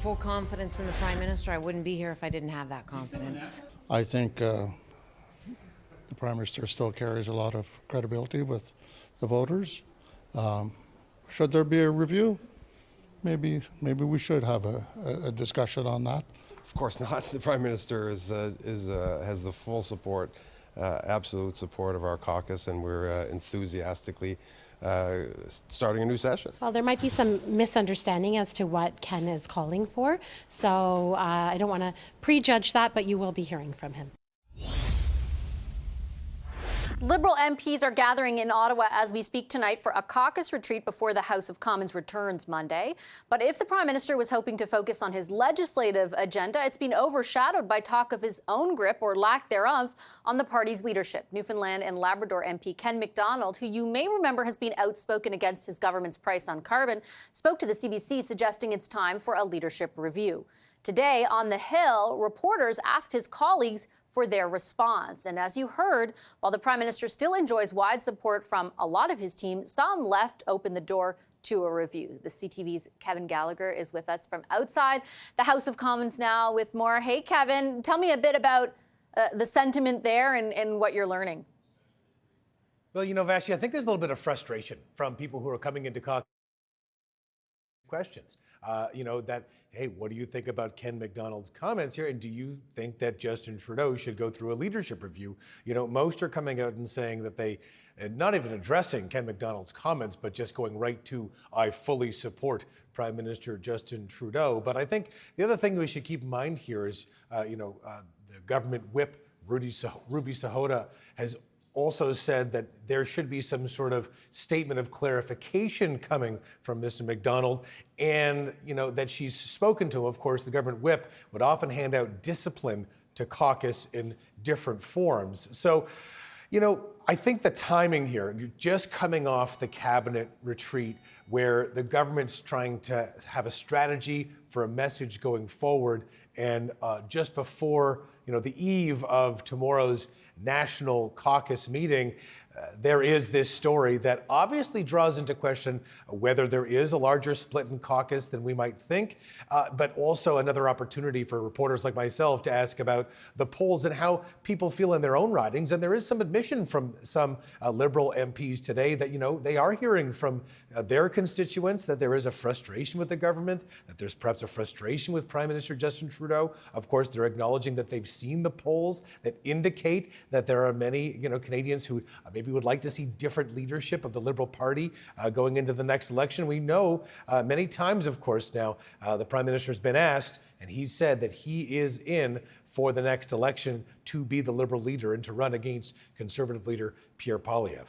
full confidence in the Prime Minister. I wouldn't be here if I didn't have that confidence. I think the Prime Minister still carries a lot of credibility with the voters. Should there be a review? Maybe we should have a discussion on that. Of course not. The Prime Minister has the full support, absolute support of our caucus, and we're enthusiastically starting a new session. Well, there might be some misunderstanding as to what Ken is calling for, so I don't want to prejudge that, but you will be hearing from him. Liberal MPs are gathering in Ottawa as we speak tonight for a caucus retreat before the House of Commons returns Monday. But if the Prime Minister was hoping to focus on his legislative agenda, it's been overshadowed by talk of his own grip, or lack thereof, on the party's leadership. Newfoundland and Labrador MP Ken McDonald, who you may remember has been outspoken against his government's price on carbon, spoke to the CBC suggesting it's time for a leadership review. Today, on the Hill, reporters asked his colleagues for their response. And as you heard, while the Prime Minister still enjoys wide support from a lot of his team, some left open the door to a review. The CTV's Kevin Gallagher is with us from outside the House of Commons now with more. Hey, Kevin, tell me a bit about the sentiment there and what you're learning. Well, you know, Vashti, I think there's a little bit of frustration from people who are coming into caucus questions. Hey, what do you think about Ken McDonald's comments here? And do you think that Justin Trudeau should go through a leadership review? You know, most are coming out and saying that they, and not even addressing Ken McDonald's comments, but just going right to, I fully support Prime Minister Justin Trudeau. But I think the other thing we should keep in mind here is, the government whip, Ruby Sahota, has also said that there should be some sort of statement of clarification coming from Mr. McDonald, and that she's spoken to. Of course, the government whip would often hand out discipline to caucus in different forms. So, I think the timing here, just coming off the cabinet retreat where the government's trying to have a strategy for a message going forward, and just before, the eve of tomorrow's national caucus meeting, there is this story that obviously draws into question whether there is a larger split in caucus than we might think, but also another opportunity for reporters like myself to ask about the polls and how people feel in their own ridings. And there is some admission from some Liberal MPs today that, they are hearing from their constituents that there is a frustration with the government, that there's perhaps a frustration with Prime Minister Justin Trudeau. Of course, they're acknowledging that they've seen the polls that indicate that there are many, Canadians who maybe would like to see different leadership of the Liberal Party going into the next election. We know many times, of course, now the Prime Minister has been asked, and he said that he is in for the next election to be the Liberal leader and to run against Conservative leader Pierre Poilievre.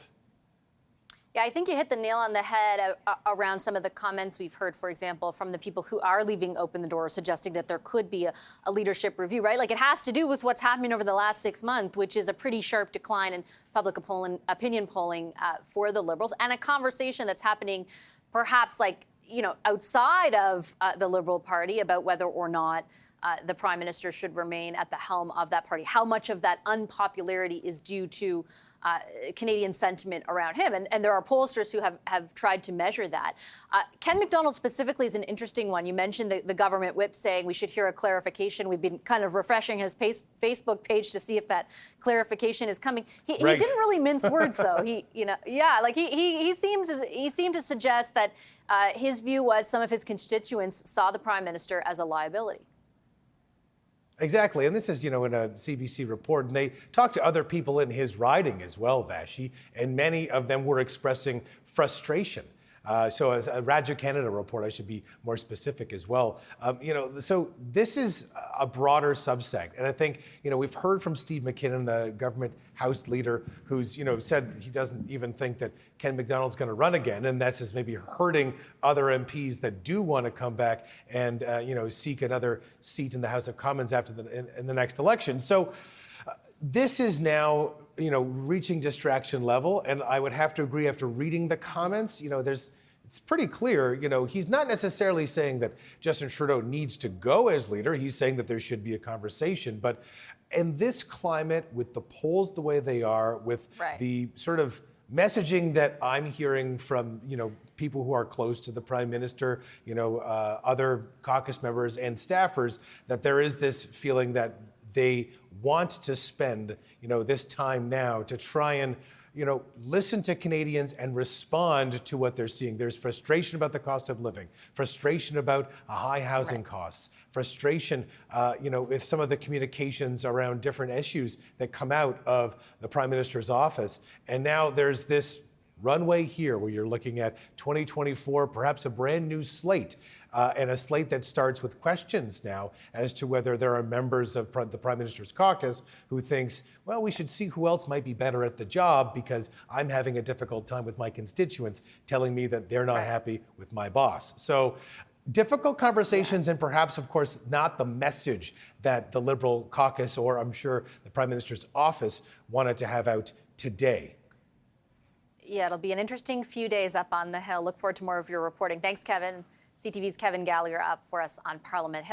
Yeah, I think you hit the nail on the head around some of the comments we've heard, for example, from the people who are leaving open the door, suggesting that there could be a leadership review, right? Like, it has to do with what's happening over the last 6 months, which is a pretty sharp decline in public opinion polling for the Liberals, and a conversation that's happening perhaps outside of the Liberal Party about whether or not the Prime Minister should remain at the helm of that party. How much of that unpopularity is due to Canadian sentiment around him. And there are pollsters who have tried to measure that. Ken McDonald specifically is an interesting one. You mentioned the government whip saying we should hear a clarification. We've been kind of refreshing his Facebook page to see if that clarification is coming. He didn't really mince words, though. He seemed to suggest that his view was some of his constituents saw the Prime Minister as a liability. Exactly, and this is, in a CBC report, and they talked to other people in his riding as well, Vashi, and many of them were expressing frustration. So as a Radio Canada report, I should be more specific as well. So this is a broader subsect. And I think, we've heard from Steve McKinnon, the government House leader, who's, said he doesn't even think that Ken McDonald's going to run again. And that's just maybe hurting other MPs that do want to come back and, seek another seat in the House of Commons after in the next election. So this is now, reaching distraction level. And I would have to agree after reading the comments, it's pretty clear, he's not necessarily saying that Justin Trudeau needs to go as leader. He's saying that there should be a conversation. But in this climate, with the polls the way they are, with the sort of messaging that I'm hearing from, people who are close to the Prime Minister, other caucus members and staffers, that there is this feeling that they want to spend, this time now to try and, listen to Canadians and respond to what they're seeing. There's frustration about the cost of living, frustration about high housing costs, frustration, with some of the communications around different issues that come out of the Prime Minister's office. And now there's this runway here where you're looking at 2024, perhaps a brand new slate, and a slate that starts with questions now as to whether there are members of the Prime Minister's caucus who thinks, well, we should see who else might be better at the job because I'm having a difficult time with my constituents telling me that they're not happy with my boss. So difficult conversations, and perhaps, of course, not the message that the Liberal caucus, or I'm sure the Prime Minister's office, wanted to have out today. Yeah, it'll be an interesting few days up on the Hill. Look forward to more of your reporting. Thanks, Kevin. CTV's Kevin Gallagher up for us on Parliament Hill.